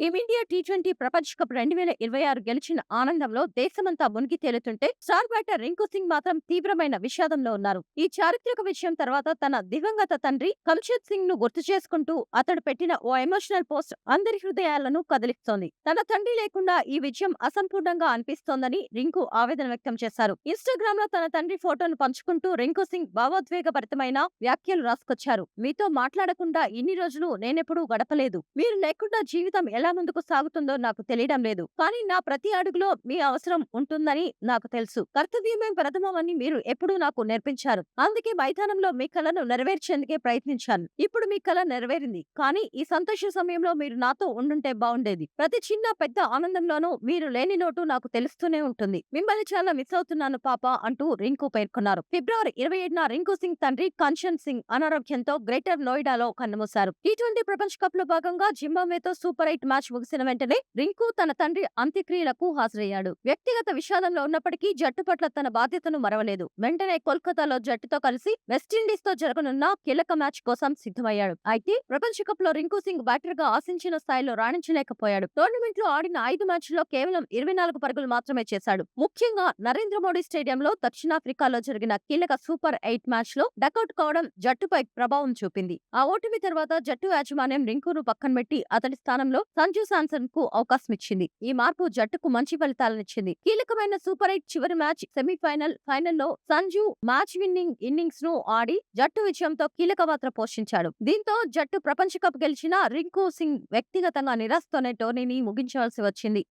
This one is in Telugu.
టీమిండియా టీ20 ప్రపంచ కప్ 2026 గెలిచిన ఆనందంలో దేశమంతా మునిగి తేలుతుంటే స్టార్ బ్యాటర్ రింకు సింగ్ మాత్రం తీవ్రమైన విషాదంలో ఉన్నారు. ఈ చారిత్రక విషయం తర్వాత తన దివంగత తండ్రి కమ్షద్ సింగ్ ను గుర్తు చేసుకుంటూ అతడు పెట్టిన ఓ ఎమోషనల్ పోస్ట్ అందరి హృదయాలను కదిలిస్తోంది. తన తండ్రి లేకుండా ఈ విజయం అసంపూర్ణంగా అనిపిస్తోందని రింకు ఆవేదన వ్యక్తం చేశారు. ఇన్స్టాగ్రామ్ లో తన తండ్రి ఫోటోను పంచుకుంటూ రింకు సింగ్ భావోద్వేగభరితమైన వ్యాఖ్యలు రాసుకొచ్చారు. మీతో మాట్లాడకుండా ఇన్ని రోజులు నేనెప్పుడూ గడపలేదు. మీరు లేకుండా జీవితం ఎలా ముందుకు సాగుతుందో నాకు తెలియడం లేదు. కానీ నా ప్రతి అడుగులో మీ అవసరం ఉంటుందని నాకు తెలుసు. కర్తవ్యమే ప్రథమమని మీరు ఎప్పుడూ నాకు నేర్పించారు. అందుకే మైదానంలో మీ కలను నెరవేర్చేందుకే ప్రయత్నించాను. ఇప్పుడు మీ కల నెరవేరింది. కానీ ఈ సంతోష సమయంలో మీరు నాతో ఉండుంటే బాగుండేది. ప్రతి చిన్న పెద్ద ఆనందంలోనూ మీరు లేని లోటు నాకు తెలుస్తూనే ఉంటుంది. మిమ్మల్ని చాలా మిస్ అవుతున్నాను పాపా అంటూ రింకు పేర్కొన్నారు. ఫిబ్రవరి 27న రింకు సింగ్ తండ్రి కన్షన్ సింగ్ అనారోగ్యంతో గ్రేటర్ నోయిడాలో కన్నుమూశారు. టీ20 ప్రపంచ కప్ లో భాగంగా జింబాబ్వేతో సూపర్ 8 మ్యాచ్ ముగిసిన వెంటనే రింకు తన తండ్రి అంత్యక్రియలకు హాజరయ్యాడు. వ్యక్తిగత విషాదంలో ఉన్నప్పటికీ జట్టు పట్ల తన బాధ్యతను మరవలేదు. వెంటనే కోల్కతాలో జట్టుతో కలిసి వెస్టిండీస్ తో జరగనున్న కీలక మ్యాచ్ కోసం సిద్ధమయ్యాడు. అయితే ప్రపంచ కప్ లో రింకు సింగ్ బ్యాటర్ గా ఆశించిన స్థాయిలో రాణించలేకపోయాడు. టోర్నమెంట్ లో ఆడిన 5 మ్యాచ్ల్లో కేవలం 24 పరుగులు మాత్రమే చేశాడు. ముఖ్యంగా నరేంద్ర మోడీ స్టేడియంలో దక్షిణాఫ్రికాలో జరిగిన కీలక సూపర్ 8 మ్యాచ్ లో డకౌట్ కావడం జట్టుపై ప్రభావం చూపింది. ఆ ఓటమి తర్వాత జట్టు యాజమాన్యం రింకును పక్కనబెట్టి అతడి స్థానంలో సంజు శాంసన్ కు అవకాశం ఇచ్చింది. ఈ మార్పు జట్టుకు మంచి ఫలితాలనిచ్చింది. కీలకమైన సూపర్ 8 చివరి మ్యాచ్ ఫైనల్లో సంజు మ్యాచ్ విన్నింగ్ ఇన్నింగ్స్ ను ఆడి జట్టు విజయంతో కీలక పాత్ర పోషించాడు. దీంతో జట్టు ప్రపంచ కప్ గెలిచిన రింకు సింగ్ వ్యక్తిగతంగా నిరాశతోనే టోర్నీని ముగించవలసి వచ్చింది.